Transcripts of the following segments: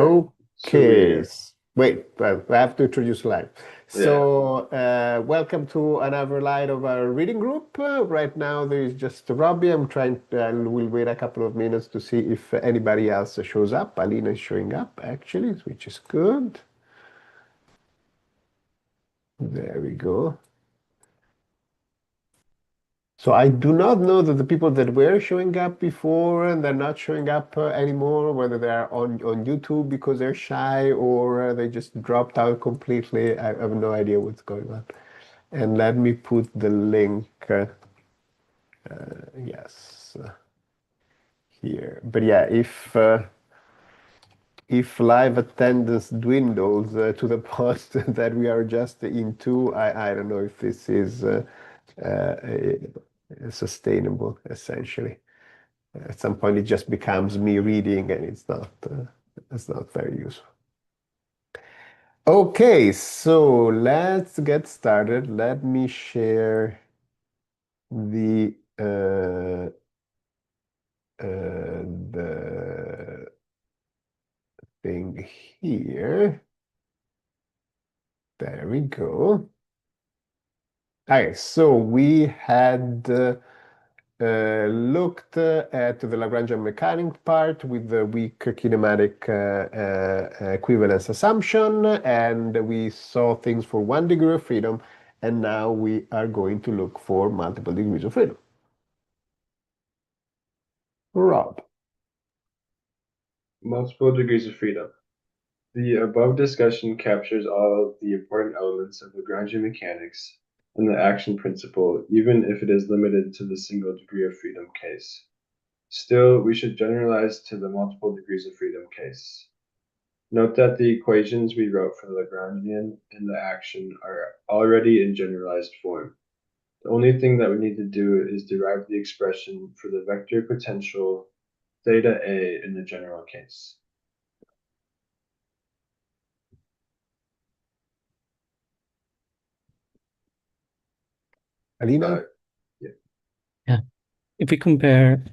Okay. we Wait, well, I have to introduce live. yeah. So, welcome to another live of our reading group. Right now, there is just Robbie. We'll wait a couple of minutes to see if anybody else shows up. Alina is showing up, actually, which is good. There we go. So I do not know that the people that were showing up before and they're not showing up anymore, whether they're on YouTube because they're shy or they just dropped out completely. I have no idea what's going on. And let me put the link, yes, here. But yeah, if live attendance dwindles to the point that we are just in two, I don't know if this is uh, sustainable, essentially. At some point, it just becomes me reading, and it's not very useful. Okay, so let's get started. Let me share the the thing here. There we go. Okay, so we had looked at the Lagrangian mechanic part with the weak kinematic equivalence assumption, and we saw things for 1 degree of freedom, and now we are going to look for multiple degrees of freedom. Rob. Multiple degrees of freedom. The above discussion captures all of the important elements of Lagrangian mechanics and the action principle, even if it is limited to the single degree of freedom case. Still, we should generalize to the multiple degrees of freedom case. Note that the equations we wrote for the Lagrangian and the action are already in generalized form. The only thing that we need to do is derive the expression for the vector potential theta A in the general case. Alina? Yeah. Yeah. If we compare,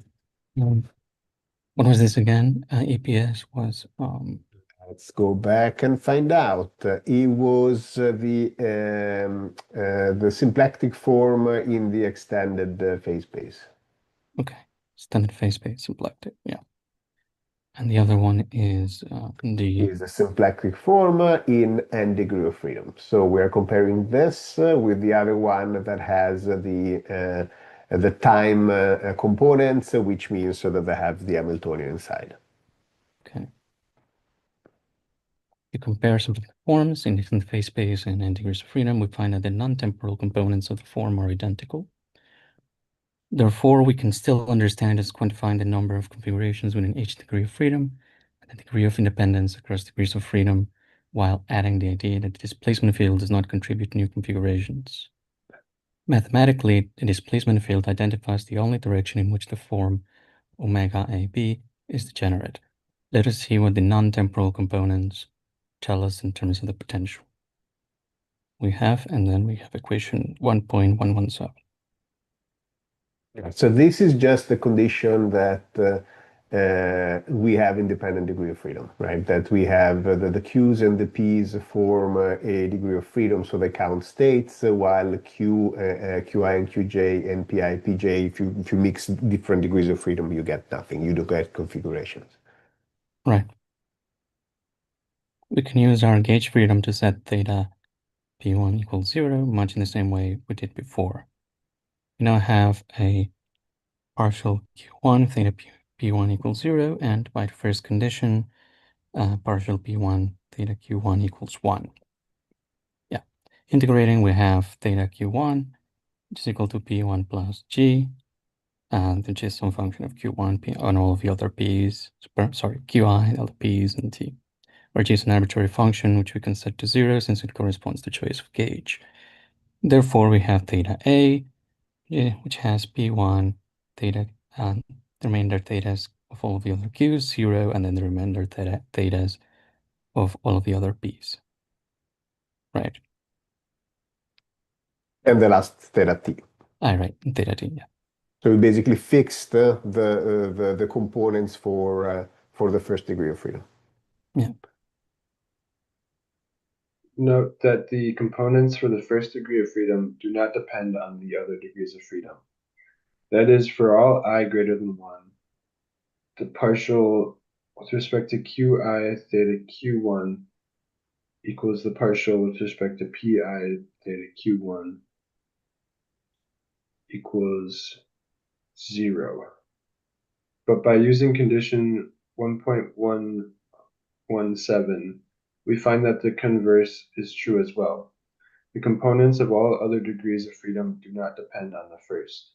what was this again? EPS was Let's go back and find out. It was the symplectic form in the extended phase space. okay, standard phase space symplectic, yeah. And the other one is Is a symplectic form in n degree of freedom. So we're comparing this with the other one that has the time components, which means that they have the Hamiltonian inside. okay. To compare some of the forms in different phase space and n degrees of freedom, we find that the non-temporal components of the form are identical. Therefore, we can still understand as quantifying the number of configurations within each degree of freedom and the degree of independence across degrees of freedom, while adding the idea that the displacement field does not contribute new configurations. Mathematically, the displacement field identifies the only direction in which the form omega AB is degenerate. Let us see what the non-temporal components tell us in terms of the potential. And then we have equation 1.117. So this is just the condition that we have independent degree of freedom, right? That we have the Q's and the P's form a degree of freedom, so they count states, while QI and QJ and PI, PJ, if you mix different degrees of freedom, you get nothing. You don't get configurations. Right. We can use our gauge freedom to set theta P1 equals 0, much in the same way we did before. We now have a partial Q1 theta P1 equals 0, and by the first condition, partial P1 theta Q1 equals 1. Yeah. Integrating, we have theta Q1, which is equal to P1 plus G, which is some function of Q1 P on all of the other P's, sorry, QI, other P's, and T, where G is an arbitrary function, which we can set to 0 since it corresponds to choice of gauge. Therefore, we have theta A, which has P1 theta, the remainder thetas of all of the other Q's, 0, and then the remainder thetas of all of the other P's. Right. And the last theta T. Right, theta T, yeah. So we basically fixed the components for the first degree of freedom. Yeah. Note that the components for the first degree of freedom do not depend on the other degrees of freedom. That is, for all I greater than 1, the partial with respect to qi theta q1 equals the partial with respect to pi theta q1 equals 0. But by using condition 1.117, we find that the converse is true as well. The components of all other degrees of freedom do not depend on the first.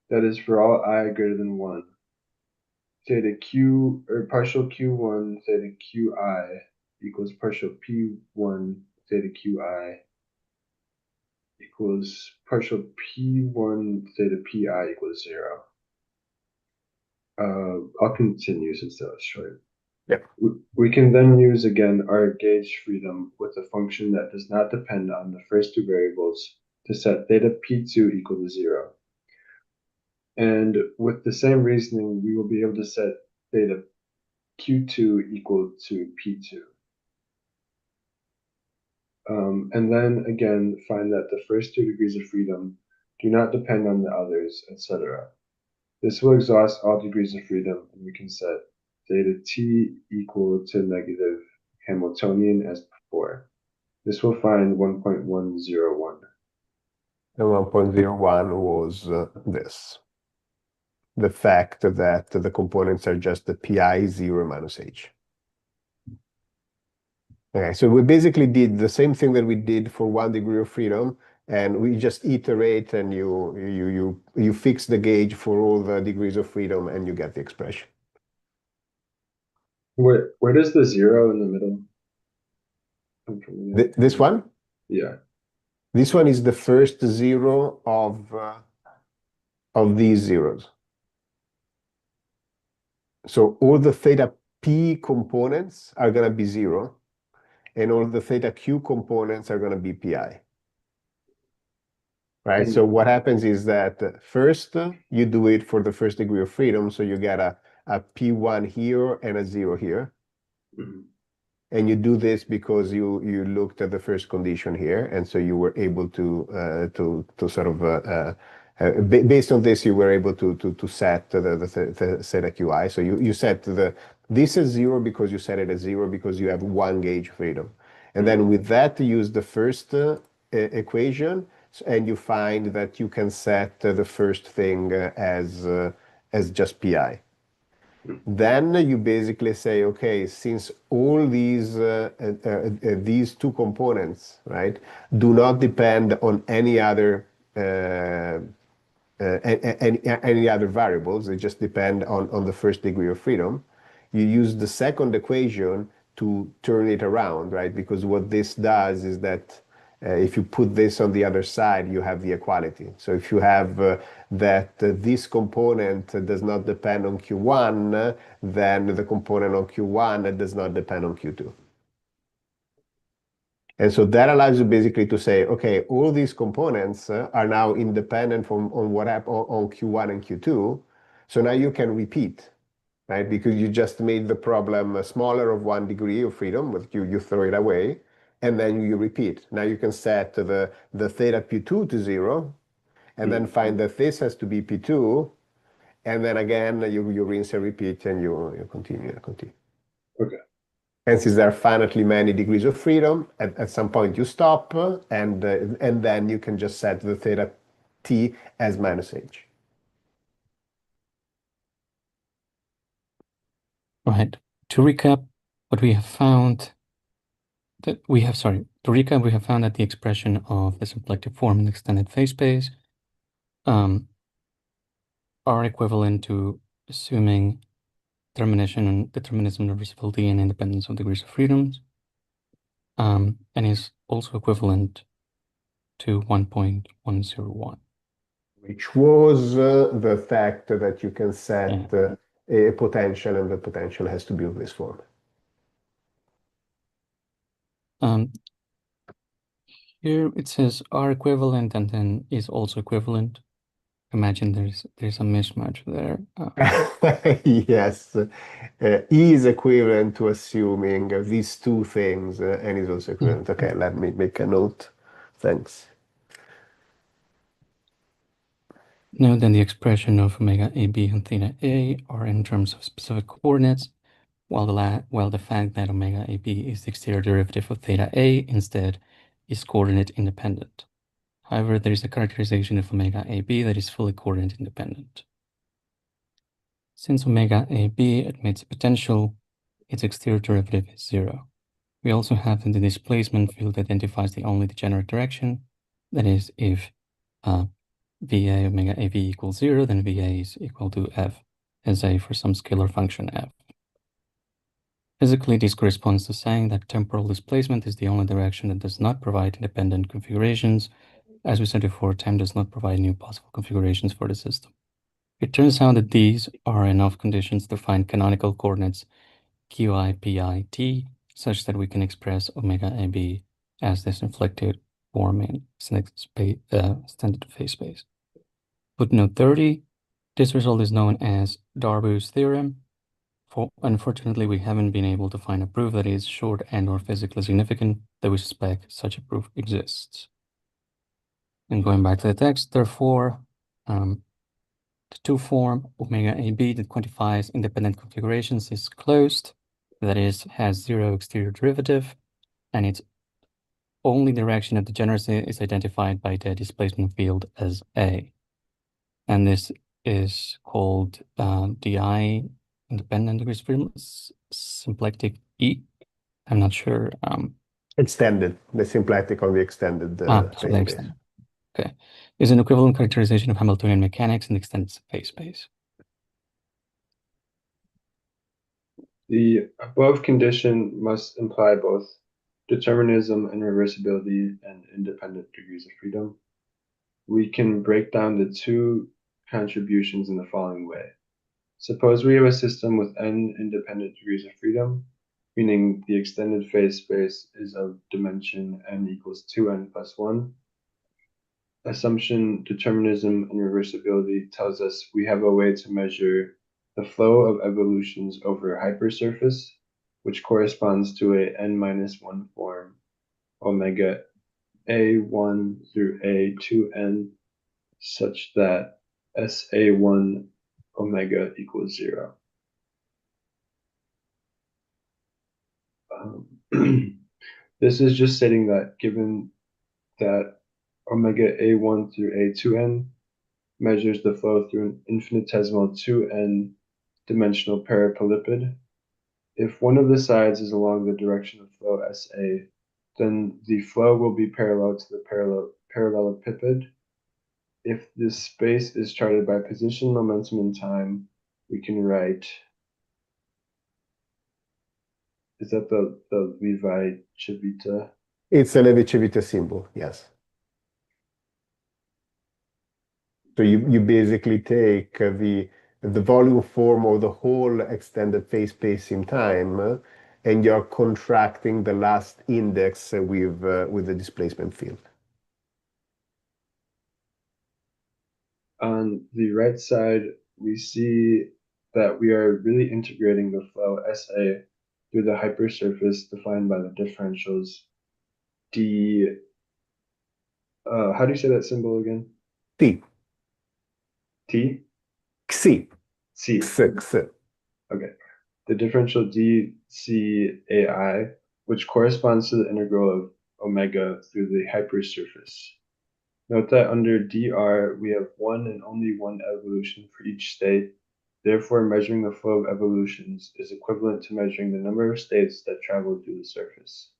That is, for all I greater than 1, theta q or partial q1 theta qi equals partial p1 theta qi equals partial p1 theta pi equals 0. I'll continue since that was short. Yeah. We can then use again our gauge freedom with a function that does not depend on the first two variables to set theta p2 equal to 0. And with the same reasoning, we will be able to set theta q2 equal to p2. And then again, find that the first two degrees of freedom do not depend on the others, etc. This will exhaust all degrees of freedom, and we can set theta t equal to negative Hamiltonian as before. This will find 1.101. And 1.01 was this. The fact that the components are just the pi 0 minus h. Okay, so we basically did the same thing that we did for 1 degree of freedom, and we just iterate and you fix the gauge for all the degrees of freedom and you get the expression. Where does the 0 in the middle come from? This one? Yeah. This one is the first 0 of these zeros. So all the theta p components are going to be 0, and all the theta q components are going to be pi. Right? So what happens is that first you do it for the first degree of freedom, so you get a p1 here and a 0 here. Mhm. And you do this because you looked at the first condition here, and so you were able to sort of based on this you were able to set the theta qi. So you set this is 0 because you set it as 0 because you have 1 gauge freedom, and then with that you use the first equation, and you find that you can set the first thing as just pi. Then you basically say, okay, since all these two components, right, do not depend on any other any other variables, they just depend on the first degree of freedom. You use the second equation to turn it around, right? Because what this does is that if you put this on the other side, you have the equality. So if you have that this component does not depend on Q1, then the component on Q1 does not depend on Q2. And so that allows you basically to say, okay, all these components are now independent from on what happened on Q1 and Q2. So now you can repeat, right? Because you just made the problem smaller of 1 degree of freedom, but you throw it away, and then you repeat. Now you can set the theta P2 to 0, and then find that this has to be P2, and then again you rinse and repeat, and you continue. Okay. And since there are finitely many degrees of freedom, at some point you stop, and then you can just set the theta t as minus h. Right. To recap, what we have found that we have, sorry, to recap, we have found that the expression of the symplectic form in the extended phase space are equivalent to assuming determinism, reversibility, and independence of degrees of freedoms, and is also equivalent to 1.101. Which was the fact that you can set a potential, and the potential has to be of this form. Here it says are equivalent and then is also equivalent. imagine there's a mismatch there. Yes, E is equivalent to assuming these two things, and is also equivalent. Okay, let me make a note. Thanks. Note that the expression of omega AB and theta A are in terms of specific coordinates, while the fact that omega AB is the exterior derivative of theta A instead is coordinate independent. However, there is a characterization of omega AB that is fully coordinate independent. Since omega AB admits a potential, its exterior derivative is 0. We also have that the displacement field identifies the only degenerate direction. That is, if VA omega AV equals 0, then VA is equal to F as A for some scalar function F. Physically, this corresponds to saying that temporal displacement is the only direction that does not provide independent configurations. As we said before, time does not provide new possible configurations for the system. It turns out that these are enough conditions to find canonical coordinates qi, pi, t, such that we can express omega AB as this inflected form in standard phase space. Footnote 30, this result is known as Darboux theorem. Unfortunately, we haven't been able to find a proof that is short and or physically significant, though we suspect such a proof exists. And going back to the text, therefore, the two-form omega AB that quantifies independent configurations is closed, that is, has 0 exterior derivative, and its only direction of degeneracy is identified by the displacement field as A. And this is called DI, independent degrees of freedom, symplectic E. I'm not sure. Extended, the symplectic on the extended phase space. Okay. Is an equivalent characterization of Hamiltonian mechanics in the extended phase space. The above condition must imply both determinism and reversibility and independent degrees of freedom. We can break down the two contributions in the following way. Suppose we have a system with n independent degrees of freedom, meaning the extended phase space is of dimension n equals 2n plus 1. Assumption, determinism, and reversibility tells us we have a way to measure the flow of evolutions over a hypersurface, which corresponds to a n-1 form, omega a1 through a2n, such that SA1 omega equals 0. This is just stating that given that omega a1 through a2n measures the flow through an infinitesimal 2n dimensional parallelipiped, if one of the sides is along the direction of flow SA, then the flow will be parallel to the parallelepiped. If this space is charted by position, momentum, and time, we can write, is that the Levi-Civita? It's a Levi-Civita symbol, yes. So you basically take the volume form of the whole extended phase space in time, and you're contracting the last index with the displacement field. On the right side, we see that we are really integrating the flow SA through the hypersurface defined by the differentials d. How do you say that symbol again? T. T? Xi. C. X. Okay. The differential dCAI, which corresponds to the integral of omega through the hypersurface. Note that under dr, we have one and only one evolution for each state. Therefore, measuring the flow of evolutions is equivalent to measuring the number of states that travel through the surface.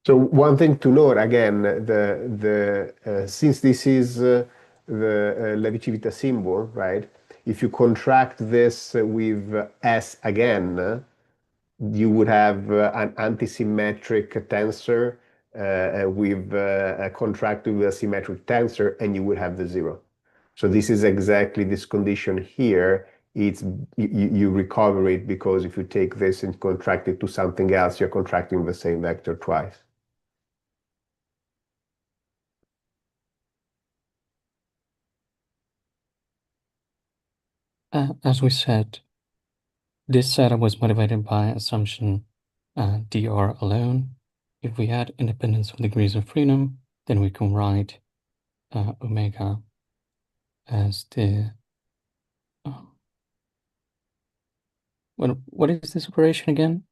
So one thing to note again, since this is the Levi-Civita symbol, right? If you contract this with S again, you would have an antisymmetric tensor with a contracted with a symmetric tensor, and you would have the 0. So this is exactly this condition here. You recover it because if you take this and contract it to something else, you're contracting the same vector twice. as we said, this setup was motivated by assumption dr alone. If we add independence of degrees of freedom, then we can write omega as the what is this operation again?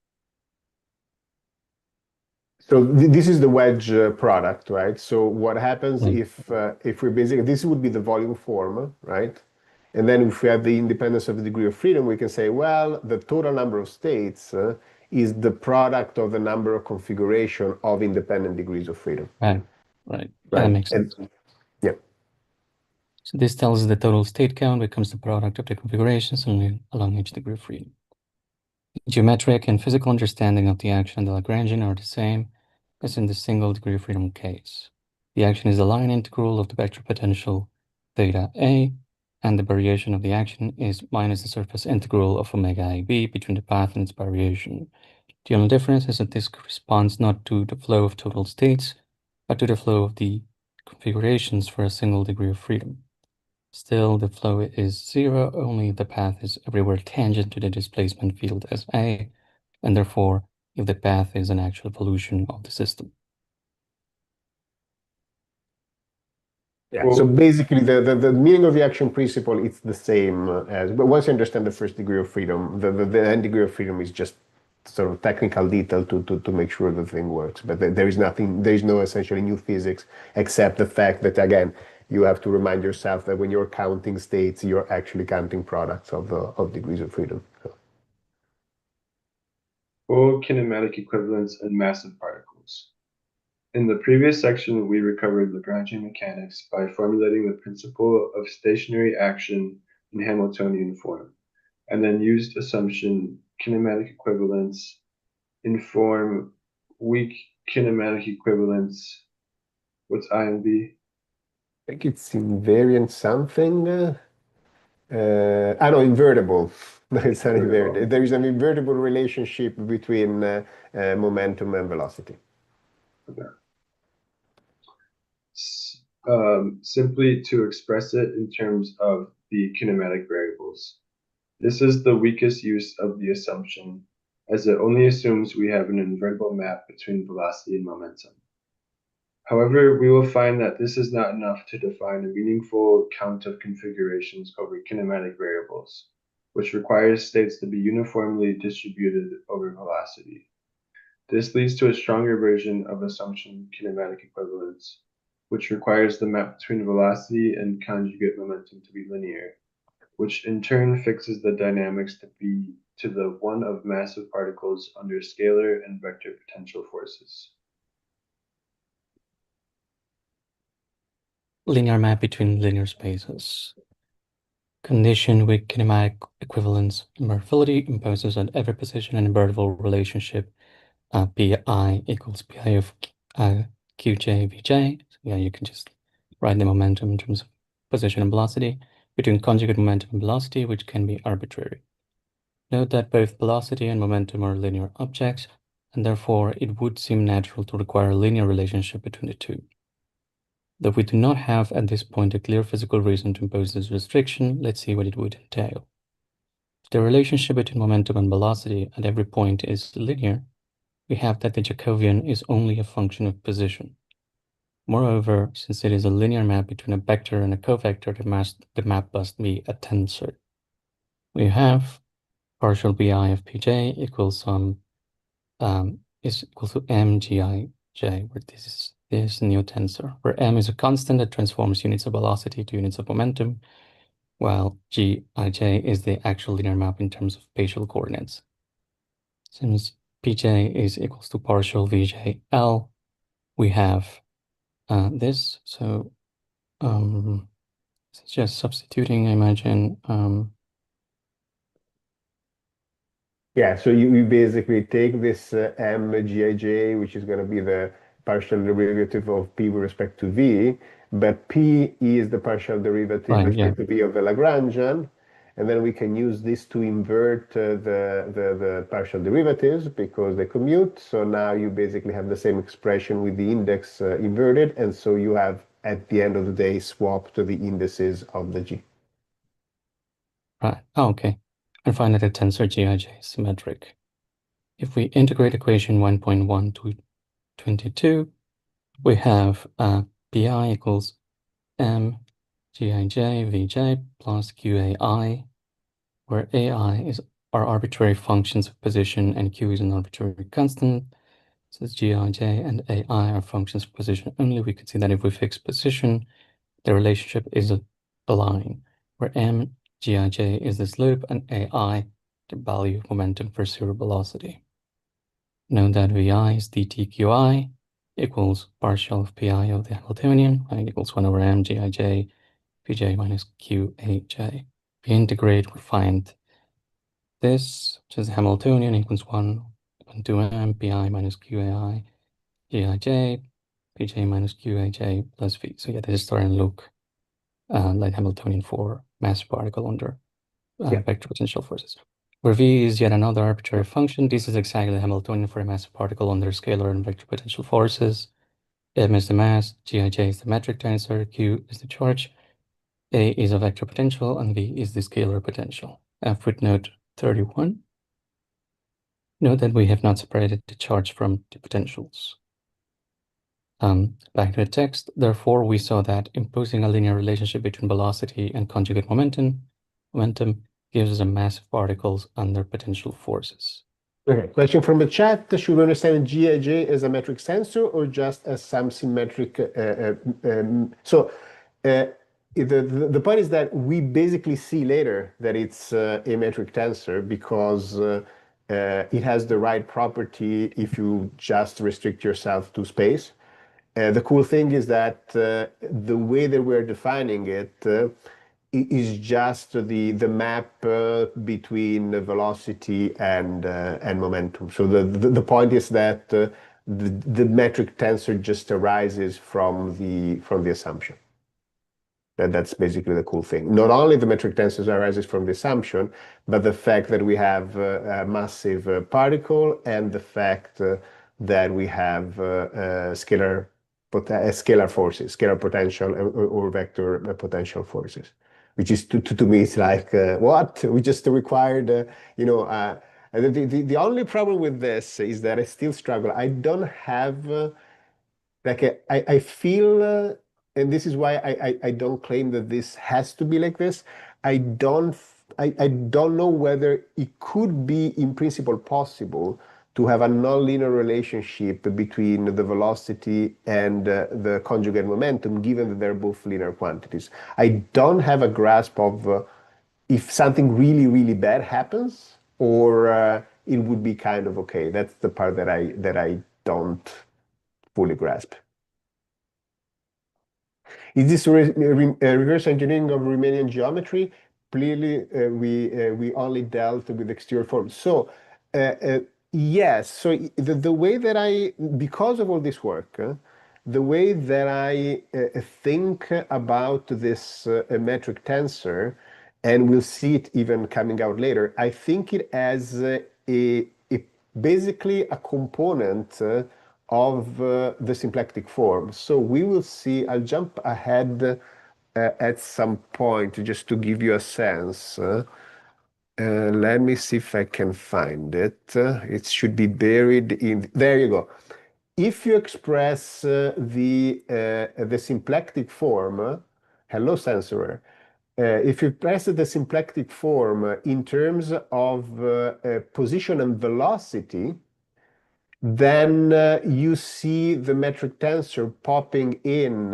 So this is the wedge product, right? So what happens Right. if we're basically, this would be the volume form, right? And then if we have the independence of the degree of freedom, we can say, well, the total number of states is the product of the number of configuration of independent degrees of freedom. Right. Right. Right. That makes sense. Yeah. So this tells us the total state count becomes the product of the configurations along each degree of freedom. Geometric and physical understanding of the action and the Lagrangian are the same as in the single degree of freedom case. The action is the line integral of the vector potential theta A, and the variation of the action is minus the surface integral of omega AB between the path and its variation. The only difference is that this corresponds not to the flow of total states, but to the flow of the configurations for a single degree of freedom. Still, the flow is zero, only the path is everywhere tangent to the displacement field as A, and therefore, if the path is an actual evolution of the system. Yeah, so basically the meaning of the action principle, it's the same but once you understand the first degree of freedom, the end degree of freedom is just sort of technical detail to make sure the thing works. But there is nothing, there is no essentially new physics, except the fact that, again, you have to remind yourself that when you're counting states, you're actually counting products of degrees of freedom. So. Full kinematic equivalence and massive particles. In the previous section, we recovered Lagrangian mechanics by formulating the principle of stationary action in Hamiltonian form, and then used assumption kinematic equivalence in form weak kinematic equivalence. What's I and B? I think it's invariant something. No, invertible. No, it's not invertible. There is an invertible relationship between momentum and velocity. Okay. Simply to express it in terms of the kinematic variables. This is the weakest use of the assumption, as it only assumes we have an invertible map between velocity and momentum. However, we will find that this is not enough to define a meaningful count of configurations over kinematic variables, which requires states to be uniformly distributed over velocity. This leads to a stronger version of assumption kinematic equivalence, which requires the map between velocity and conjugate momentum to be linear, which in turn fixes the dynamics to be to the one of massive particles under scalar and vector potential forces. Linear map between linear spaces. Condition with kinematic equivalence invertibility imposes at every position an invertible relationship pi equals pi of qj vj. So yeah, you can just write the momentum in terms of position and velocity between conjugate momentum and velocity, which can be arbitrary. Note that both velocity and momentum are linear objects, and therefore it would seem natural to require a linear relationship between the two. Though we do not have at this point a clear physical reason to impose this restriction, let's see what it would entail. If the relationship between momentum and velocity at every point is linear, we have that the Jacobian is only a function of position. Moreover, since it is a linear map between a vector and a covector, the map must be a tensor. We have partial bi of pj equals some is equal to mgij, where this is this new tensor, where m is a constant that transforms units of velocity to units of momentum, while gij is the actual linear map in terms of spatial coordinates. Since pj is equals to partial vjl, we have this. So it's just substituting, I imagine. Yeah, so you basically take this mgij, which is going to be the partial derivative of p with respect to v, but p is the partial derivative with respect to v of the Lagrangian, and then we can use this to invert the partial derivatives because they commute. So now you basically have the same expression with the index inverted, and so you have, at the end of the day, swapped the indices of the g. Right. Oh, okay. And find that the tensor Gij is symmetric. If we integrate equation 1.1 to 22, we have Pi equals M Gij Vj plus Qai, where Ai are arbitrary functions of position and Q is an arbitrary constant. So Gij and Ai are functions of position only. We can see that if we fix position, the relationship is a line, where M Gij is the slope and Ai the value of momentum for zero velocity. Note that Vi is dtqi equals partial of Pi of the Hamiltonian, right, equals 1 over M Gij Vj minus Qaj. We integrate, we find this, which is Hamiltonian equals 1 to M Pi minus Qai Gij Pj minus Qaj plus V. So yeah, this is starting to look like Hamiltonian for mass particle under vector potential forces. Where V is yet another arbitrary function, this is exactly Hamiltonian for a massive particle under scalar and vector potential forces. M is the mass, Gij is the metric tensor, Q is the charge, A is a vector potential, and V is the scalar potential. Footnote 31. Note that we have not separated the charge from the potentials. Back to the text. Therefore, we saw that imposing a linear relationship between velocity and conjugate momentum gives us a mass of particles under potential forces. Okay, question from the chat. Should we understand Gij as a metric tensor or just as some symmetric? The point is that we basically see later that it's a metric tensor because it has the right property if you just restrict yourself to space. The cool thing is that the way that we're defining it is just the map between the velocity and momentum. So the point is that the metric tensor just arises from the assumption. That's basically the cool thing. Not only the metric tensor arises from the assumption, but the fact that we have a massive particle and the fact that we have scalar forces, scalar potential or vector potential forces, which is to me, it's like, what? We just required, the only problem with this is that I still struggle. I don't have, I feel, and this is why I don't claim that this has to be like this. I don't know whether it could be in principle possible to have a nonlinear relationship between the velocity and the conjugate momentum, given that they're both linear quantities. I don't have a grasp of if something really, really bad happens, or it would be kind of okay. That's the part that I don't fully grasp. Is this reverse engineering of Riemannian geometry? Clearly, we only dealt with exterior forms. So, yes. So the way that because of all this work, the way that I think about this metric tensor, and we'll see it even coming out later, I think it as basically a component of the symplectic form. So we will see, I'll jump ahead at some point just to give you a sense. Let me see if I can find it. It should be buried in, there you go. If you express the symplectic form, hello censorer, if you express the symplectic form in terms of position and velocity, then you see the metric tensor popping in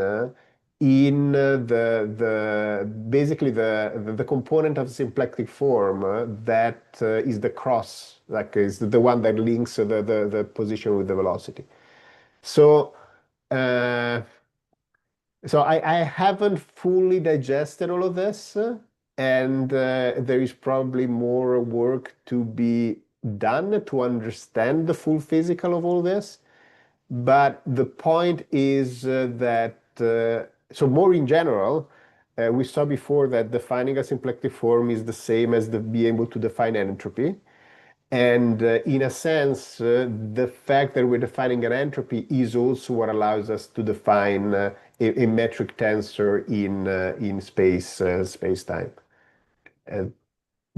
basically the component of symplectic form that is the cross, like is the one that links the position with the velocity. So I haven't fully digested all of this, and there is probably more work to be done to understand the full physical of all this. But the point is that, so more in general, we saw before that defining a symplectic form is the same as being able to define entropy. And in a sense, the fact that we're defining an entropy is also what allows us to define a metric tensor in space time.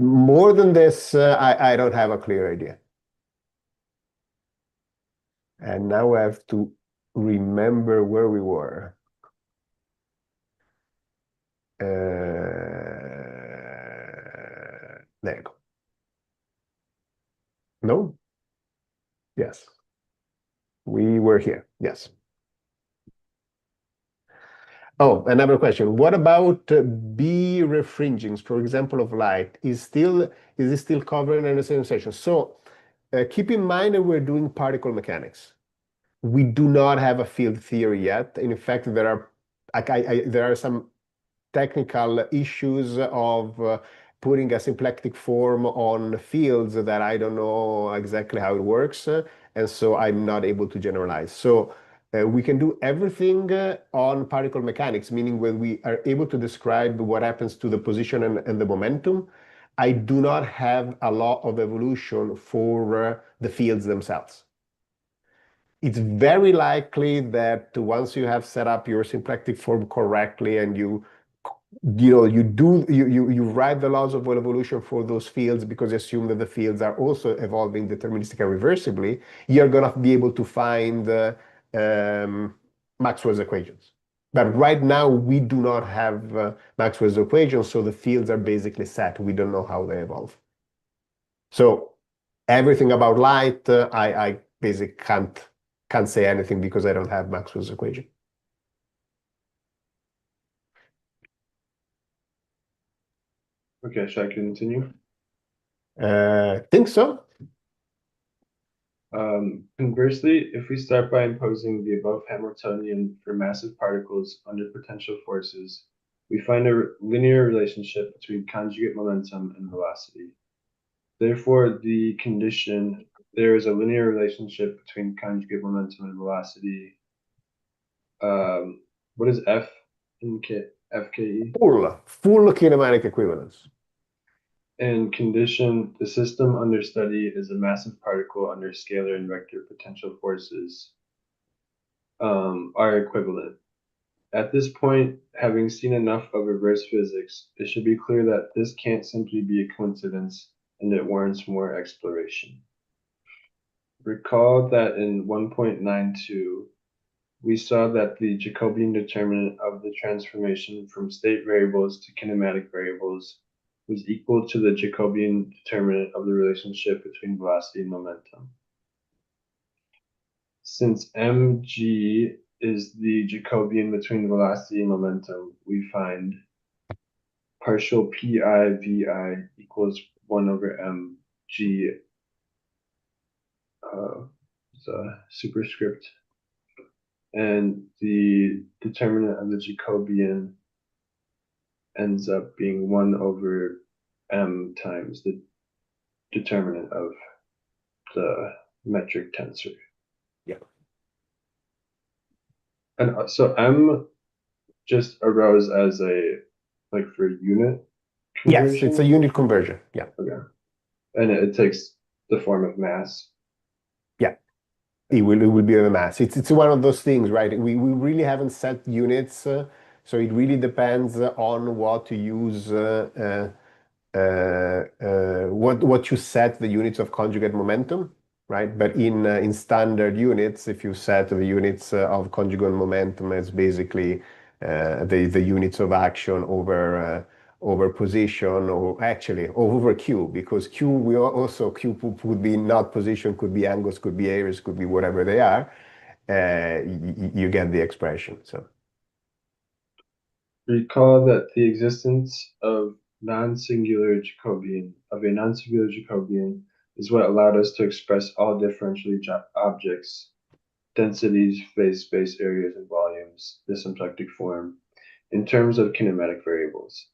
More than this, I don't have a clear idea. And now I have to remember where we were. There you go. No? Yes. We were here. Yes. Oh, another question. What about B refringings, for example, of light? Is it still covered in the same session? So keep in mind that we're doing particle mechanics. We do not have a field theory yet. In fact, there are some technical issues of putting a symplectic form on fields that I don't know exactly how it works, and so I'm not able to generalize. So we can do everything on particle mechanics, meaning when we are able to describe what happens to the position and the momentum. I do not have a law of evolution for the fields themselves. It's very likely that once you have set up your symplectic form correctly and you write the laws of evolution for those fields because you assume that the fields are also evolving deterministically reversibly, you're going to be able to find Maxwell's equations. But right now we do not have Maxwell's equations, so the fields are basically set. We don't know how they evolve. So everything about light, I basically can't say anything because I don't have Maxwell's equation. Okay, should I continue? Think so. Conversely, if we start by imposing the above Hamiltonian for massive particles under potential forces, we find a linear relationship between conjugate momentum and velocity. Therefore, there is a linear relationship between conjugate momentum and velocity. What is F in FKE? Full kinematic equivalence. And condition, the system under study is a massive particle under scalar and vector potential forces are equivalent. At this point, having seen enough of reverse physics, it should be clear that this can't simply be a coincidence and it warrants more exploration. Recall that in 1.92, we saw that the Jacobian determinant of the transformation from state variables to kinematic variables was equal to the Jacobian determinant of the relationship between velocity and momentum. Since mg is the Jacobian between velocity and momentum, we find partial pi vi equals 1 over mg, it's a superscript, and the determinant of the Jacobian ends up being 1 over m times the determinant of the metric tensor. Yeah. And so m just arose as for unit conversion? Yes, it's a unit conversion. Yeah. Okay. And it takes the form of mass. Yeah. It will be a mass. It's one of those things, right? We really haven't set units, so it really depends on what to use, what you set the units of conjugate momentum, right? But in standard units, if you set the units of conjugate momentum as basically the units of action over position, or actually over q, because q could be not position, could be angles, could be areas, could be whatever they are. You get the expression. So recall that the existence of a non-singular Jacobian is what allowed us to express all differential objects, densities, phase space, areas, and volumes, the symplectic form, in terms of kinematic variables.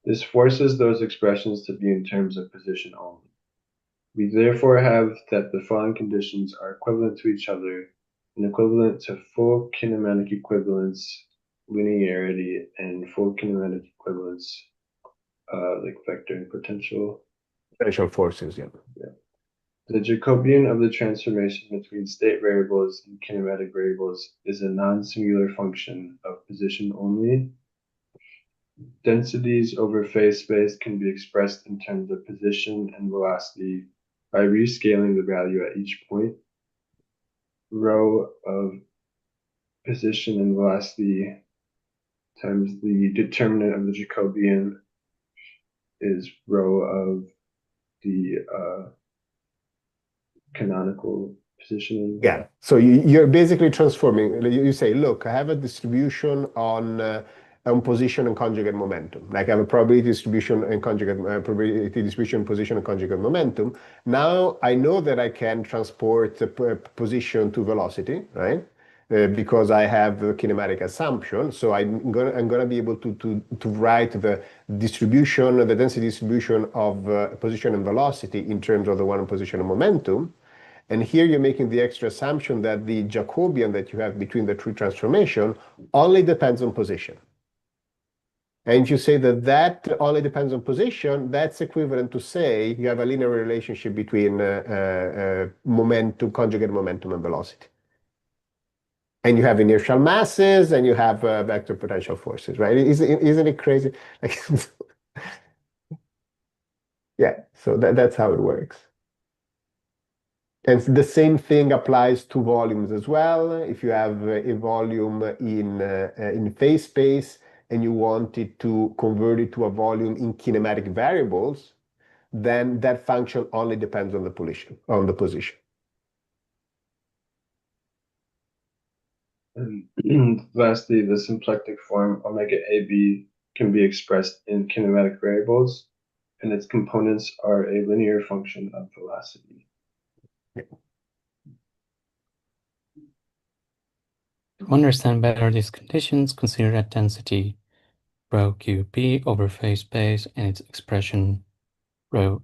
This forces those expressions to be in terms of position only. We therefore have that the following conditions are equivalent to each other and equivalent to full kinematic equivalence, linearity, and full kinematic equivalence, like vector and potential forces. Yeah. The Jacobian of the transformation between state variables and kinematic variables is a non-singular function of position only. densities over phase space can be expressed in terms of position and velocity by rescaling the value at each point. Rho of position and velocity times the determinant of the Jacobian is rho of the canonical position. Yeah. So you're basically transforming. You say, look, I have a distribution on position and conjugate momentum. Like I have a probability distribution and conjugate probability distribution, position and conjugate momentum. Now I know that I can transport the position to velocity, right? Because I have the kinematic assumption. So I'm gonna be able to write the distribution, the density distribution of position and velocity in terms of the one position and momentum. And here you're making the extra assumption that the Jacobian that you have between the three transformation only depends on position. And if you say that that only depends on position, that's equivalent to say you have a linear relationship between momentum, conjugate momentum, and velocity. And you have inertial masses, and you have vector potential forces, right? Isn't it crazy? Like, yeah, so that's how it works. And the same thing applies to volumes as well. If you have a volume in phase space and you want it to convert it to a volume in kinematic variables, then that function only depends on the position. And lastly, the symplectic form omega AB can be expressed in kinematic variables, and its components are a linear function of velocity. To understand better these conditions, consider that density rho QP over phase space and its expression rho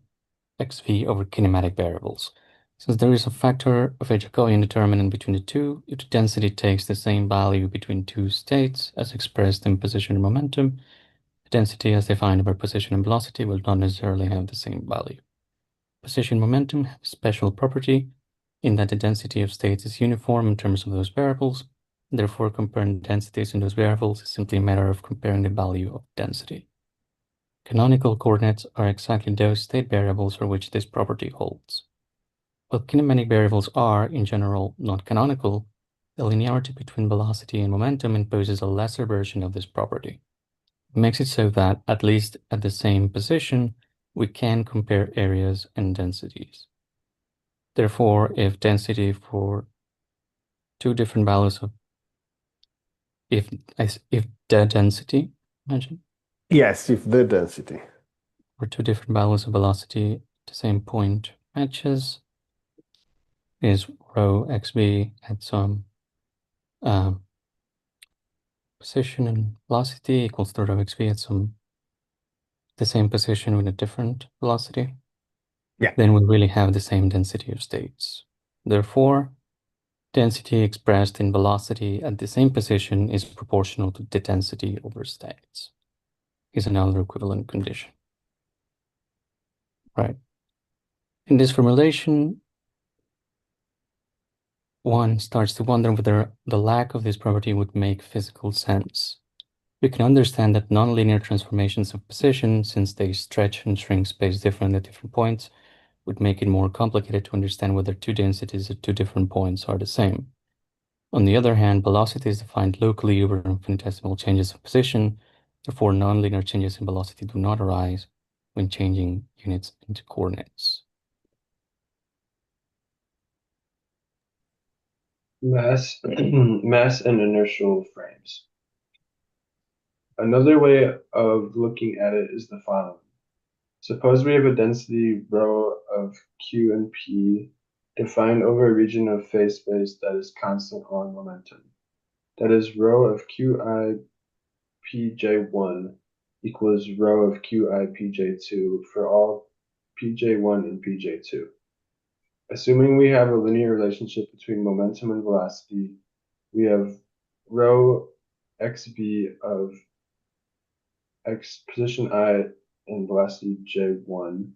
XV over kinematic variables. Since there is a factor of a Jacobian determinant between the two, if the density takes the same value between two states as expressed in position and momentum, the density as defined over position and velocity will not necessarily have the same value. Position and momentum have a special property in that the density of states is uniform in terms of those variables. Therefore, comparing densities in those variables is simply a matter of comparing the value of density. Canonical coordinates are exactly those state variables for which this property holds. While kinematic variables are, in general, not canonical, the linearity between velocity and momentum imposes a lesser version of this property. It makes it so that, at least at the same position, we can compare areas and densities. Therefore, if density for two different values of if the density, imagine. Yes, if the density. For two different values of velocity at the same point matches is rho xv at some position and velocity equals to rho xv at some the same position with a different velocity. Yeah. Then we really have the same density of states. Therefore, density expressed in velocity at the same position is proportional to the density over states. Is another equivalent condition. Right. In this formulation, one starts to wonder whether the lack of this property would make physical sense. We can understand that nonlinear transformations of position, since they stretch and shrink space differently at different points, would make it more complicated to understand whether two densities at two different points are the same. On the other hand, velocity is defined locally over infinitesimal changes of position, therefore nonlinear changes in velocity do not arise when changing units into coordinates. Mass, mass and inertial frames. Another way of looking at it is the following. Suppose we have a density rho of Q and P defined over a region of phase space that is constant along momentum. That is, rho of Qi Pj1 equals rho of Qi Pj2 for all Pj1 and Pj2. Assuming we have a linear relationship between momentum and velocity, we have rho xv of x position I and velocity j1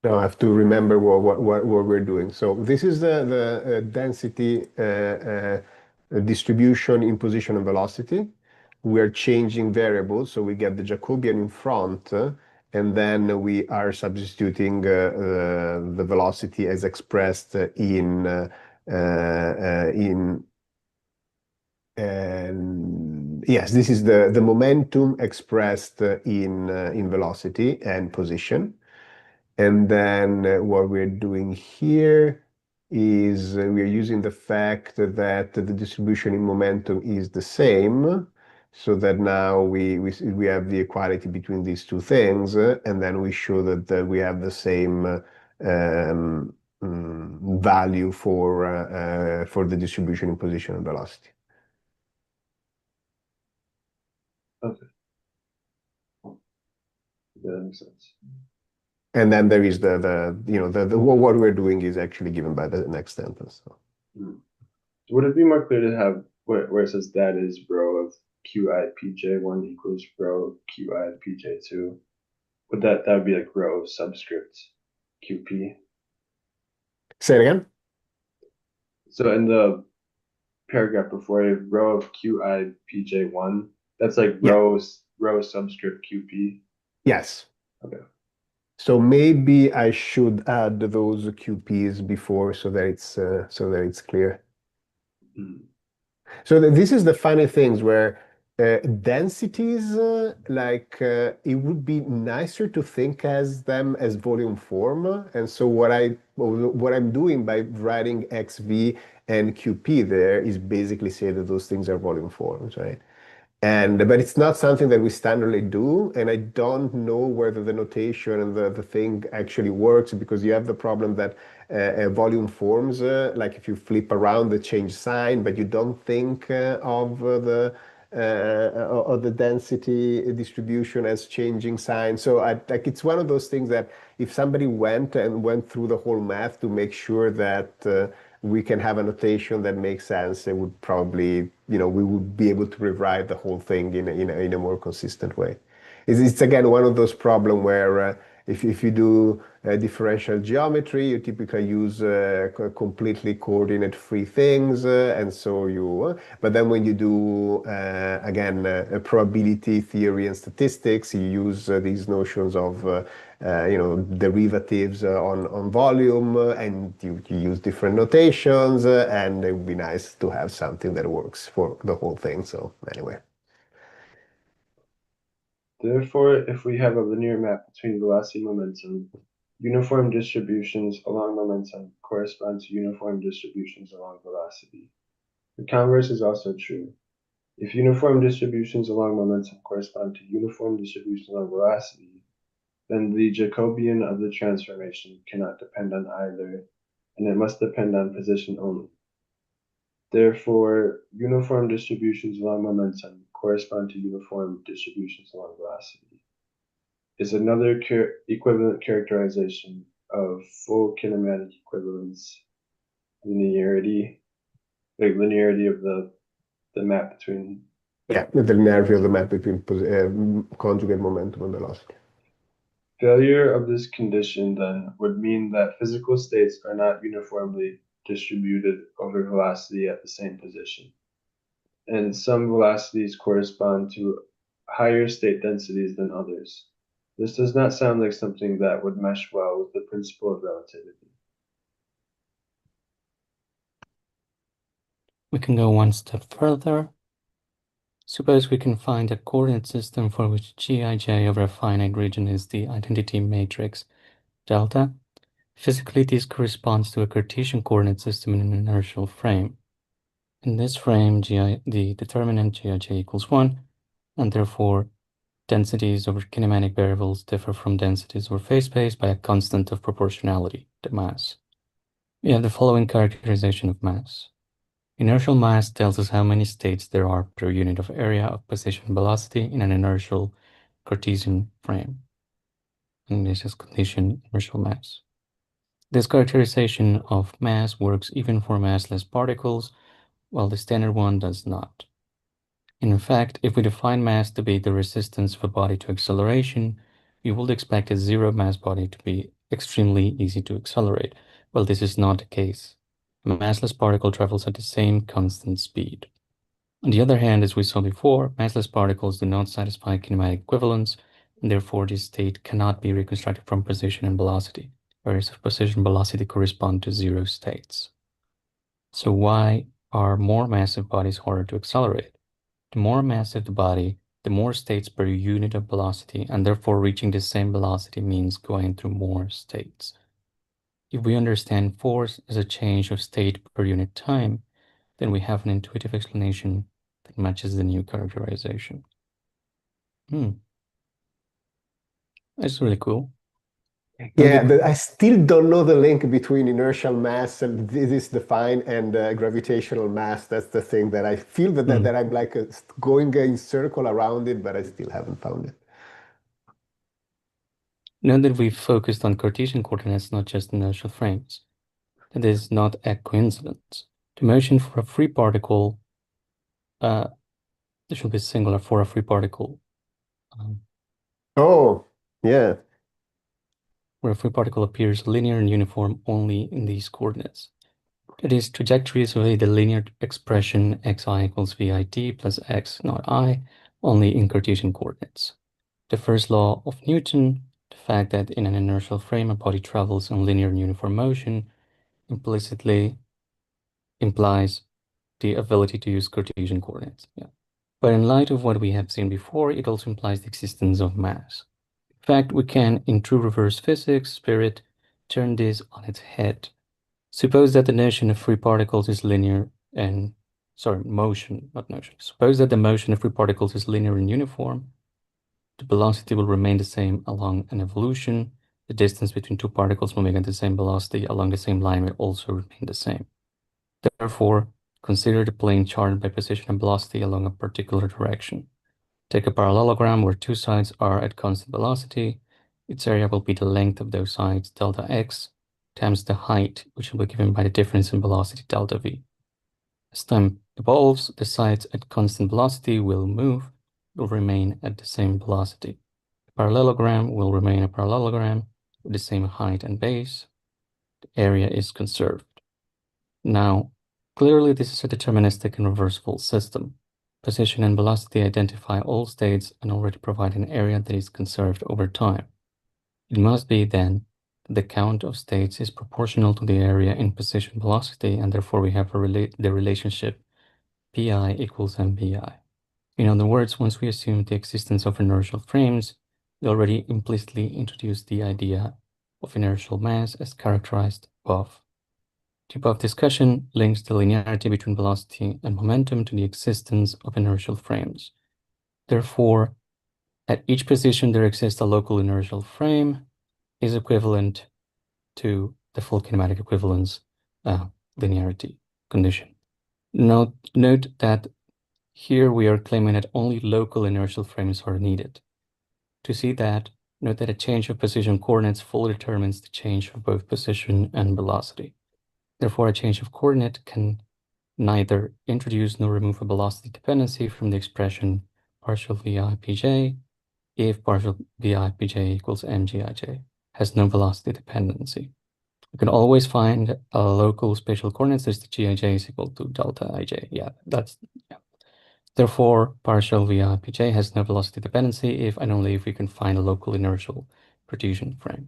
Now I have to remember what we're doing. So this is the density distribution in position and velocity. We are changing variables, so we get the Jacobian in front, and then we are substituting the velocity as expressed in and yes, this is the momentum expressed in velocity and position. And then what we're doing here is we're using the fact that the distribution in momentum is the same, so that now we have the equality between these two things, and then we show that we have the same value for the distribution in position and velocity. Okay. Yeah, that makes sense. And then there is what we're doing is actually given by the next sentence. So. Would it be more clear to have where it says that is rho of qi pj1 equals rho of qi pj2? Would that would be like rho subscript qp? Say it again. So in the paragraph before it, rho of qi pj1, that's like Yeah. rho subscript qp. Yes. Okay. So maybe I should add those QPs before so that it's clear. Mm. So this is the funny things where densities, it would be nicer to think as them as volume form. And so what I'm doing by writing XV and QP there is basically say that those things are volume forms, right? But it's not something that we standardly do, and I don't know whether the notation and the thing actually works, because you have the problem that volume forms, like if you flip around the change sign, but you don't think of the density distribution as changing sign. So like it's one of those things that if somebody went through the whole math to make sure that we can have a notation that makes sense, it would probably, we would be able to rewrite the whole thing in a more consistent way. It's again one of those problems where if you do differential geometry, you typically use completely coordinate-free things, and so but then when you do again probability theory and statistics, you use these notions of derivatives on volume, and you use different notations, and it would be nice to have something that works for the whole thing. So anyway. Therefore, if we have a linear map between velocity and momentum, uniform distributions along momentum correspond to uniform distributions along velocity. The converse is also true. If uniform distributions along momentum correspond to uniform distributions along velocity, then the Jacobian of the transformation cannot depend on either, and it must depend on position only. Therefore, uniform distributions along momentum correspond to uniform distributions along velocity. Is another equivalent characterization of full kinematic equivalence linearity, like linearity of the map between. Yeah, the linearity of the map between conjugate momentum and velocity. Failure of this condition, then, would mean that physical states are not uniformly distributed over velocity at the same position, and some velocities correspond to higher state densities than others. This does not sound like something that would mesh well with the principle of relativity. We can go one step further. Suppose we can find a coordinate system for which Gij over a finite region is the identity matrix delta. Physically, this corresponds to a Cartesian coordinate system in an inertial frame. In this frame, the determinant Gij equals 1, and therefore densities over kinematic variables differ from densities over phase space by a constant of proportionality, the mass. We have the following characterization of mass. Inertial mass tells us how many states there are per unit of area of position velocity in an inertial Cartesian frame. And this is condition inertial mass. This characterization of mass works even for massless particles, while the standard one does not. In fact, if we define mass to be the resistance of a body to acceleration, we would expect a zero mass body to be extremely easy to accelerate. Well, this is not the case. A massless particle travels at the same constant speed. On the other hand, as we saw before, massless particles do not satisfy kinematic equivalence, and therefore this state cannot be reconstructed from position and velocity, whereas position and velocity correspond to zero states. So why are more massive bodies harder to accelerate? The more massive the body, the more states per unit of velocity, and therefore reaching the same velocity means going through more states. If we understand force as a change of state per unit time, then we have an intuitive explanation that matches the new characterization. That's really cool. Yeah, I still don't know the link between inertial mass and this is defined and gravitational mass. That's the thing that I feel that I'm like going in circle around it, but I still haven't found it. Note that we've focused on Cartesian coordinates, not just inertial frames. That is not a coincidence. The motion for a free particle, this should be singular for a free particle. Oh, yeah. Where a free particle appears linear and uniform only in these coordinates. That is, trajectories obey the linear expression xi equals vit plus x naught I only in Cartesian coordinates. The first law of Newton, the fact that in an inertial frame a body travels in linear and uniform motion, implicitly implies the ability to use Cartesian coordinates. Yeah. But in light of what we have seen before, it also implies the existence of mass. In fact, we can, in true reverse physics spirit, turn this on its head. Suppose that the notion of free particles is linear and, motion, not notion. Suppose that the motion of free particles is linear and uniform. The velocity will remain the same along an evolution. The distance between two particles moving at the same velocity along the same line will also remain the same. Therefore, consider the plane charted by position and velocity along a particular direction. Take a parallelogram where two sides are at constant velocity. Its area will be the length of those sides, delta x, times the height, which will be given by the difference in velocity, delta v. As time evolves, the sides at constant velocity will remain at the same velocity. The parallelogram will remain a parallelogram with the same height and base. The area is conserved. Now, clearly this is a deterministic and reversible system. Position and velocity identify all states and already provide an area that is conserved over time. It must be then that the count of states is proportional to the area in position velocity, and therefore we have the relationship pi equals mbi. In other words, once we assume the existence of inertial frames, we already implicitly introduce the idea of inertial mass as characterized above. The above discussion links the linearity between velocity and momentum to the existence of inertial frames. Therefore, at each position there exists a local inertial frame is equivalent to the full kinematic equivalence linearity condition. Note that here we are claiming that only local inertial frames are needed. To see that, note that a change of position coordinates fully determines the change of both position and velocity. Therefore, a change of coordinate can neither introduce nor remove a velocity dependency from the expression partial VIPJ if partial VIPJ equals mgij has no velocity dependency. We can always find a local spatial coordinates as the gij is equal to delta ij. Yeah. Therefore, partial VIPJ has no velocity dependency if and only if we can find a local inertial Cartesian frame.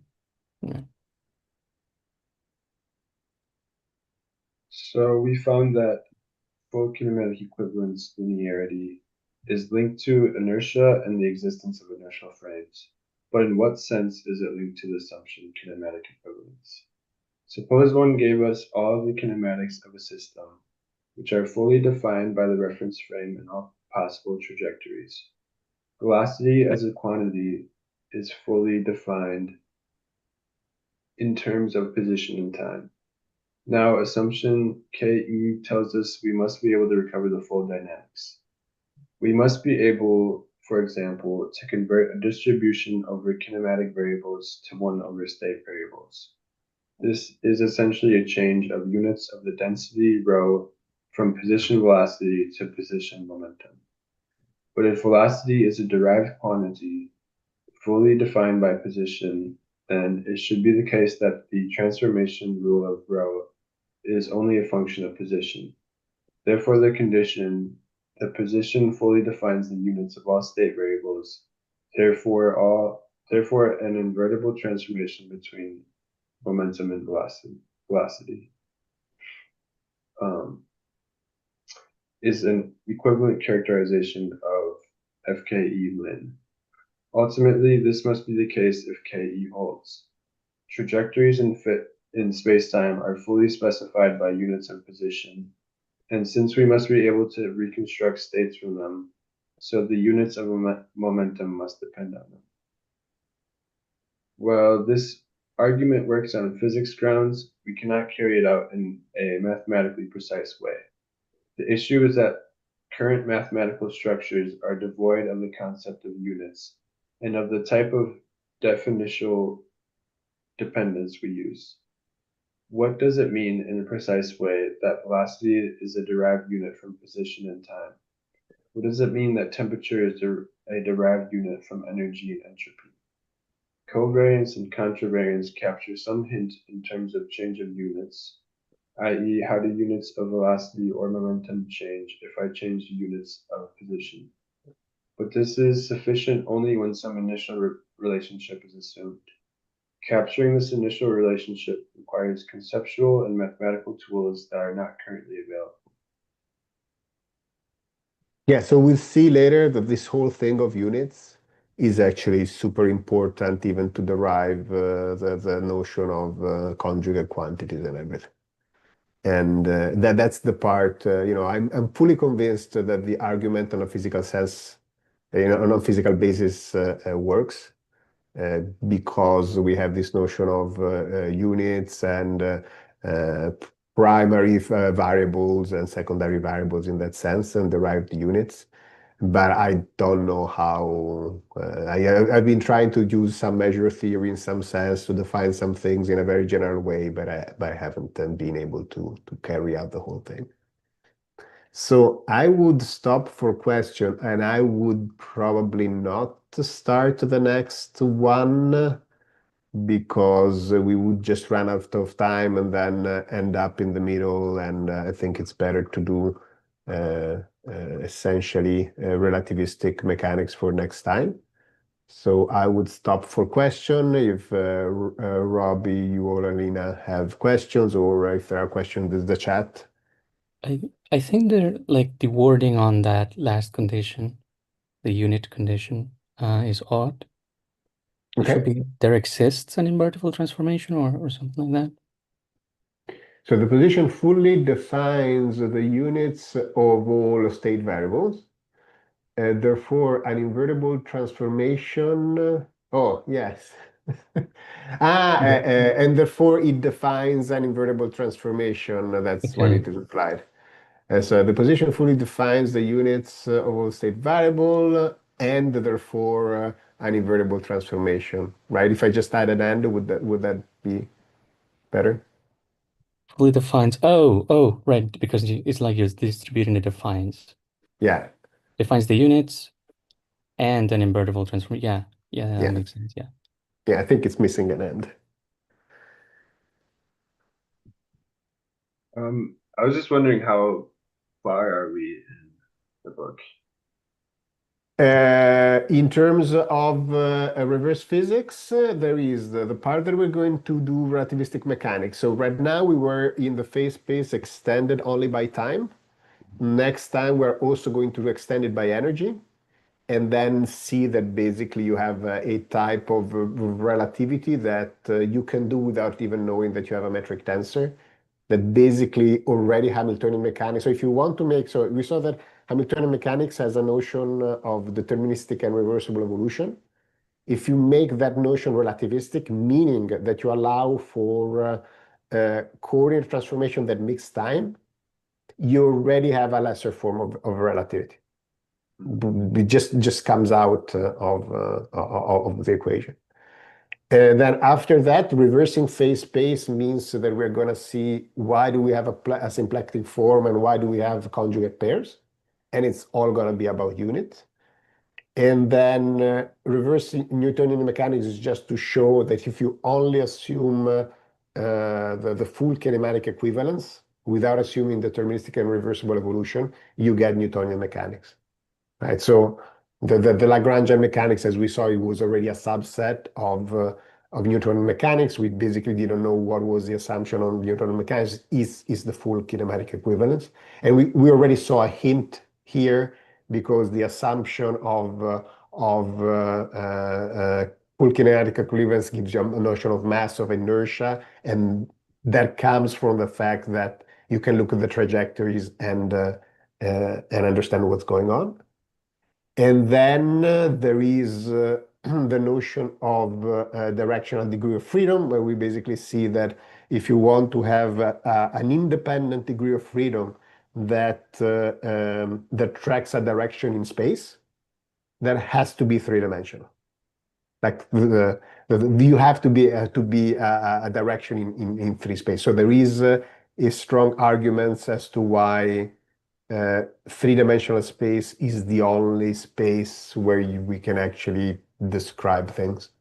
Yeah. So we found that full kinematic equivalence linearity is linked to inertia and the existence of inertial frames. But in what sense is it linked to the assumption kinematic equivalence? Suppose one gave us all the kinematics of a system, which are fully defined by the reference frame and all possible trajectories. Velocity as a quantity is fully defined in terms of position and time. Now, assumption KE tells us we must be able to recover the full dynamics. We must be able, for example, to convert a distribution over kinematic variables to 1 over state variables. This is essentially a change of units of the density rho from position velocity to position momentum. But if velocity is a derived quantity fully defined by position, and it should be the case that the transformation rule of rho is only a function of position. Therefore, the position fully defines the units of all state variables. Therefore, an invertible transformation between momentum and velocity is an equivalent characterization of FKE Lin. Ultimately, this must be the case if KE holds. Trajectories in spacetime are fully specified by units of position, and since we must be able to reconstruct states from them, so the units of momentum must depend on them. While this argument works on physics grounds, we cannot carry it out in a mathematically precise way. The issue is that current mathematical structures are devoid of the concept of units and of the type of definitional dependence we use. What does it mean in a precise way that velocity is a derived unit from position and time? What does it mean that temperature is a derived unit from energy and entropy? Covariance and contravariance capture some hint in terms of change of units, i.e. how do units of velocity or momentum change if I change the units of position. But this is sufficient only when some initial relationship is assumed. Capturing this initial relationship requires conceptual and mathematical tools that are not currently available. Yeah, so we'll see later that this whole thing of units is actually super important even to derive the notion of conjugate quantities and everything. And that's the part, I'm fully convinced that the argument on a physical sense, on a physical basis works because we have this notion of units and primary variables and secondary variables in that sense and derived units. But I don't know how. I've been trying to use some measure theory in some sense to define some things in a very general way, but I haven't been able to carry out the whole thing. So I would stop for question, and I would probably not start the next one because we would just run out of time and then end up in the middle. And I think it's better to do essentially relativistic mechanics for next time. So I would stop for question if Robbie, you or Alina have questions, or if there are questions in the chat. I think the wording on that last condition, the unit condition, is odd. It should be there exists an invertible transformation or something like that. So the position fully defines the units of all state variables. Therefore, an invertible transformation. Oh, yes. And therefore it defines an invertible transformation. That's what it is applied. So the position fully defines the units of all state variable and therefore an invertible transformation, right? If I just add an and, would that be better? Fully defines. Oh, right, because it's like you're distributing the defines. Yeah. Defines the units and an invertible transform. Yeah, that makes sense. Yeah. Yeah, I think it's missing an end. I was just wondering how far are we in the book? In terms of reverse physics, there is the part that we're going to do relativistic mechanics. So right now we were in the phase space extended only by time. Next time we're also going to extend it by energy, and then see that basically you have a type of relativity that you can do without even knowing that you have a metric tensor that basically already Hamiltonian mechanics. So if you want to make, so we saw that Hamiltonian mechanics has a notion of deterministic and reversible evolution. If you make that notion relativistic, meaning that you allow for coordinate transformation that mix time, you already have a lesser form of relativity. It just comes out of the equation. And then after that, reversing phase space means that we're going to see why do we have a symplectic form and why do we have conjugate pairs. And it's all going to be about units. And then reverse Newtonian mechanics is just to show that if you only assume the full kinematic equivalence without assuming deterministic and reversible evolution, you get Newtonian mechanics, right? So the Lagrangian mechanics, as we saw, it was already a subset of Newtonian mechanics. We basically didn't know what was the assumption on Newtonian mechanics is the full kinematic equivalence. And we already saw a hint here because the assumption of full kinetic equivalence gives you a notion of mass of inertia, and that comes from the fact that you can look at the trajectories and understand what's going on. And then there is the notion of directional degree of freedom, where we basically see that if you want to have an independent degree of freedom that tracks a direction in space, that has to be three-dimensional. Like you have to be a direction in three space. So there is a strong arguments as to why three-dimensional space is the only space where we can actually describe things.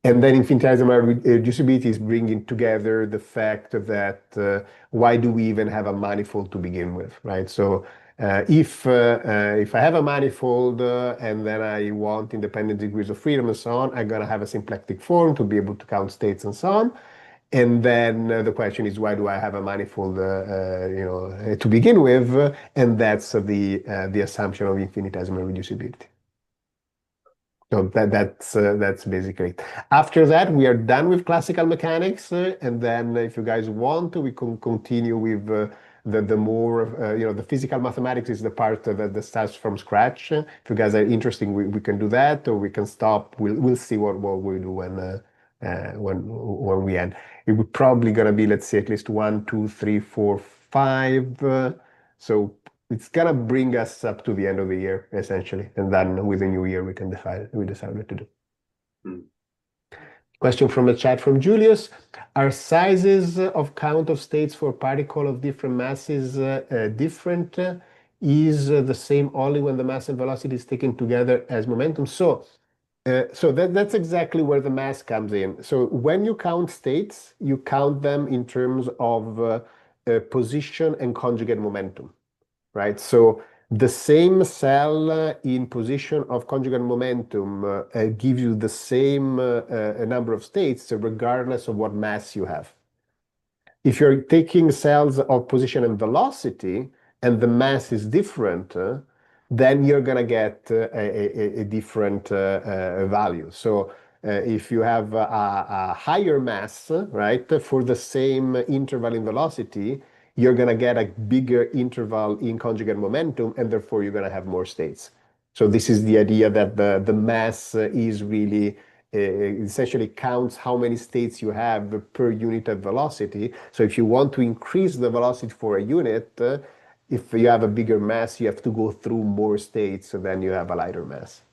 And then infinitesimal reducibility is bringing together the fact that why do we even have a manifold to begin with, right? So if I have a manifold and then I want independent degrees of freedom and so on, I'm going to have a symplectic form to be able to count states and so on. And then the question is, why do I have a manifold, to begin with? And that's the assumption of infinitesimal reducibility. So that's basically it. After that, we are done with classical mechanics, and then if you guys want, we can continue with the more the physical mathematics is the part that starts from scratch. If you guys are interested, we can do that, or we can stop. We'll see what we do when we end. It would probably gonna be, let's say, at least 1, 2, 3, 4, 5. So it's gonna bring us up to the end of the year, essentially, and then with the new year we decide what to do. Question from the chat from Julius: Are sizes of count of states for particle of different masses different? Is the same only when the mass and velocity is taken together as momentum? So that's exactly where the mass comes in. So when you count states, you count them in terms of position and conjugate momentum, right? So the same cell in position of conjugate momentum gives you the same number of states, regardless of what mass you have. If you're taking cells of position and velocity, and the mass is different, then you're gonna get a different value. So if you have a higher mass, right, for the same interval in velocity, you're gonna get a bigger interval in conjugate momentum, and therefore you're gonna have more states. So this is the idea that the mass is really essentially counts how many states you have per unit of velocity. So if you want to increase the velocity for a unit, if you have a bigger mass, you have to go through more states, so then you have a lighter mass.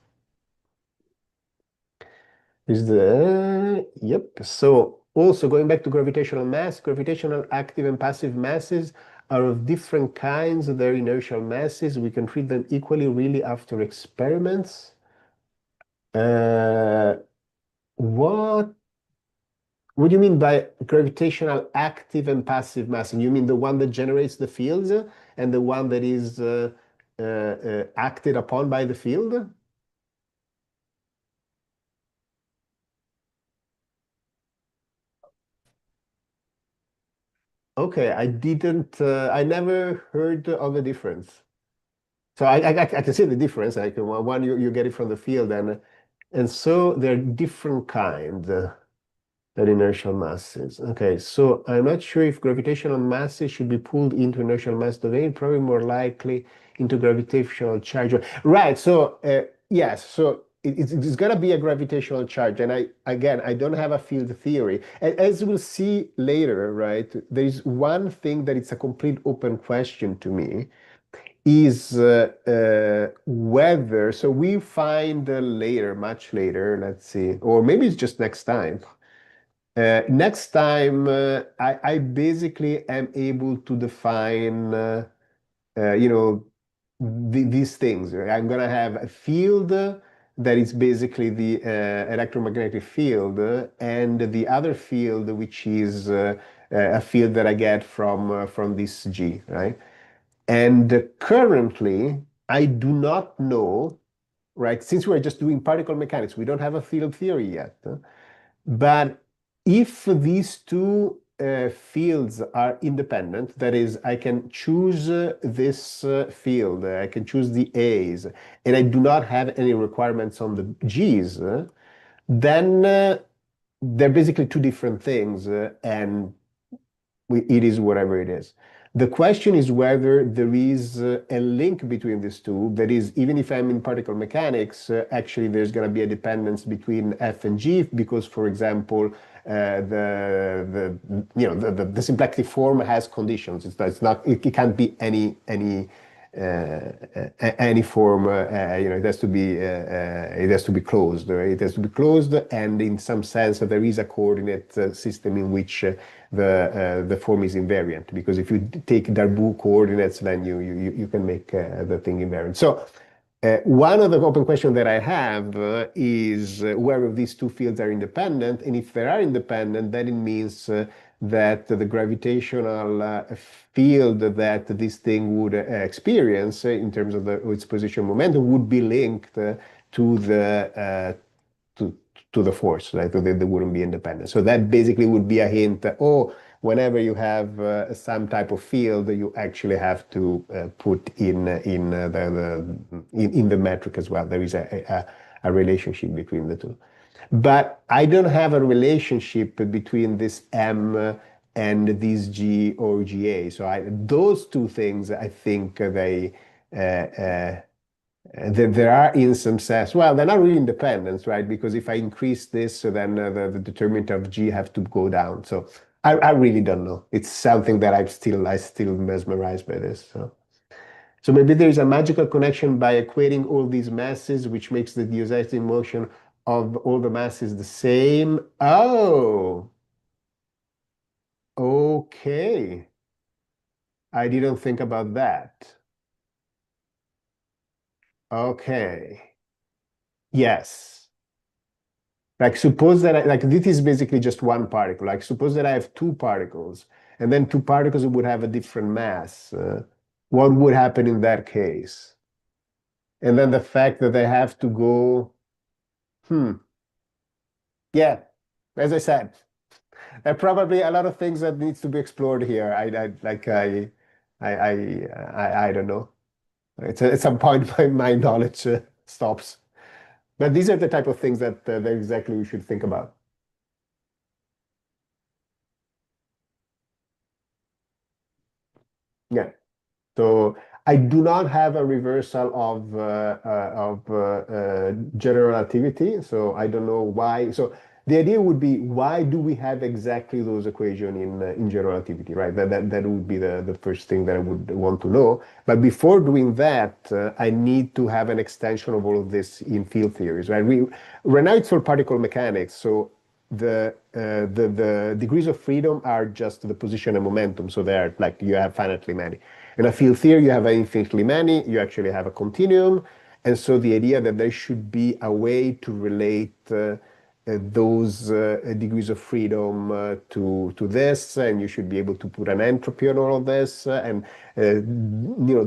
Yep. So also going back to gravitational mass, gravitational active and passive masses are of different kinds. They're inertial masses. We can treat them equally really after experiments. What do you mean by gravitational active and passive mass? You mean the one that generates the fields and the one that is acted upon by the field? Okay, I never heard of the difference. So I can see the difference. Like one you get it from the field, and so they're different kinds. That inertial masses. Okay, so I'm not sure if gravitational masses should be pulled into inertial mass domain, probably more likely into gravitational charge. Right, so yes, so it's gonna be a gravitational charge. And I don't have a field theory. As we'll see later, right, there's one thing that it's a complete open question to me, is whether, so we find later, much later, let's see, or maybe it's just next time. Next time, I basically am able to define, these things. I'm gonna have a field that is basically the electromagnetic field, and the other field, which is a field that I get from this G, right? And currently, I do not know, right? Since we're just doing particle mechanics, we don't have a field theory yet. But if these two fields are independent, that is, I can choose this field, I can choose the A's, and I do not have any requirements on the G's, then they're basically two different things, and it is whatever it is. The question is whether there is a link between these two. That is, even if I'm in particle mechanics, actually there's going to be a dependence between F and G because, for example, the symplectic form has conditions. It can't be any form. It has to be closed. Right? It has to be closed, and in some sense, there is a coordinate system in which the form is invariant. Because if you take Darboux coordinates, then you can make the thing invariant. So. One of the open questions that I have is whether these two fields are independent, and if they are independent, then it means that the gravitational field that this thing would experience in terms of its position momentum would be linked to the to, to the force, right? So they wouldn't be independent. So that basically would be a hint. Oh, whenever you have some type of field, you actually have to put in the metric as well. There is a relationship between the two. But I don't have a relationship between this M and this G or GA. So those two things, I think there are in some sense, well, they're not really independent, right? Because if I increase this, so then the determinant of G have to go down. So I really don't know. It's something that I still mesmerized by this. So maybe there is a magical connection by equating all these masses, which makes the Diozeric motion of all the masses the same. Oh, okay. I didn't think about that. Okay. Yes. Like suppose that like this is basically just one particle. Like suppose that I have two particles, and then two particles would have a different mass. What would happen in that case? And then the fact that they have to go, yeah, as I said, there are probably a lot of things that needs to be explored here. I don't know. At some point, my knowledge stops. But these are the type of things that exactly we should think about. Yeah. So I do not have a reversal of general relativity. So I don't know why. So the idea would be why do we have exactly those equations in general relativity, right? That would be the first thing that I would want to know. But before doing that, I need to have an extension of all of this in field theories, right? Right now it's for particle mechanics. So the degrees of freedom are just the position and momentum. So they're like you have finitely many. In a field theory, you have infinitely many, you actually have a continuum. And so the idea that there should be a way to relate those degrees of freedom to this, and you should be able to put an entropy on all of this, and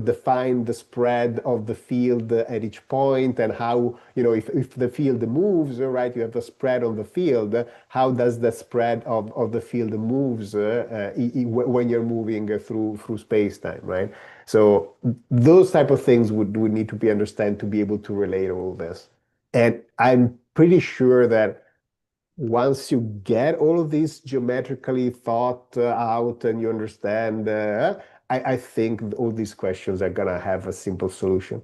define the spread of the field at each point, and how if the field moves, right, you have the spread on the field. How does the spread of the field moves when you're moving through space time, right? So those type of things would need to be understood to be able to relate all this. And I'm pretty sure that once you get all of these geometrically thought out and you understand, I think all these questions are gonna have a simple solution.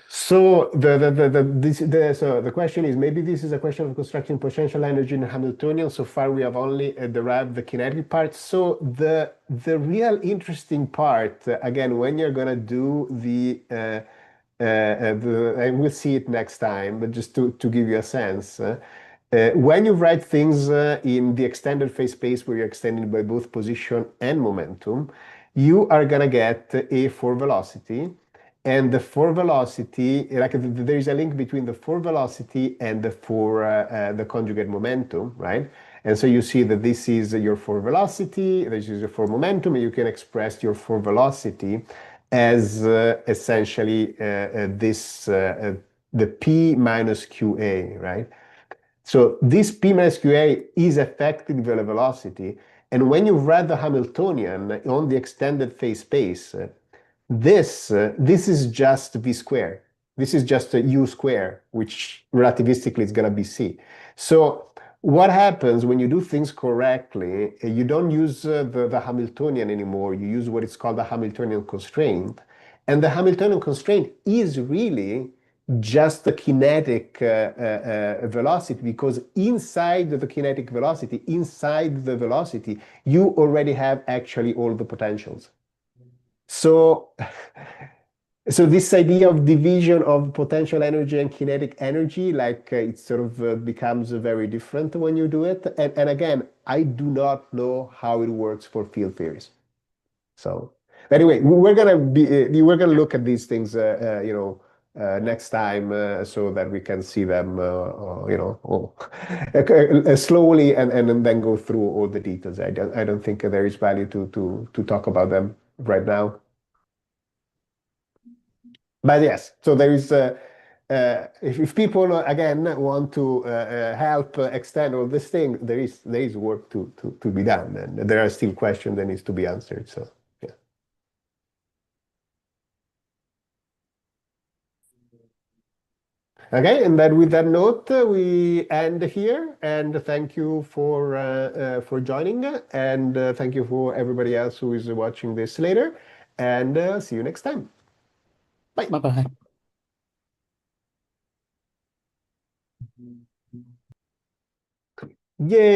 So the question is, maybe this is a question of constructing potential energy in Hamiltonian. So far we have only derived the kinetic part. So the real interesting part, again, when you're gonna do and we'll see it next time, but just to give you a sense, When you write things in the extended phase space where you're extending by both position and momentum, you are gonna get a for velocity, and the for velocity, like there is a link between the for velocity and the conjugate momentum, right? And so you see that this is your for velocity, this is your for momentum, and you can express your for velocity as essentially the P minus QA, right? So this P minus QA is effectively the velocity. And when you write the Hamiltonian on the extended phase space, this is just V square. This is just a U square, which relativistically is going to be C. So what happens when you do things correctly, you don't use the Hamiltonian anymore. You use what is called the Hamiltonian constraint. And the Hamiltonian constraint is really just the kinetic velocity, because inside the kinetic velocity, inside the velocity, you already have actually all the potentials. So, so this idea of division of potential energy and kinetic energy, like it sort of becomes very different when you do it. And again, I do not know how it works for field theories. So anyway, we're gonna look at these things, next time, so that we can see them, slowly and then go through all the details. I don't think there is value to talk about them right now. But yes, so there is, if people again want to help extend all this thing, there is work to be done, and there are still questions that needs to be answered. So yeah. Okay, and then with that note, we end here, and thank you for joining, and thank you for everybody else who is watching this later, and see you next time. Bye. Bye-bye. Yay!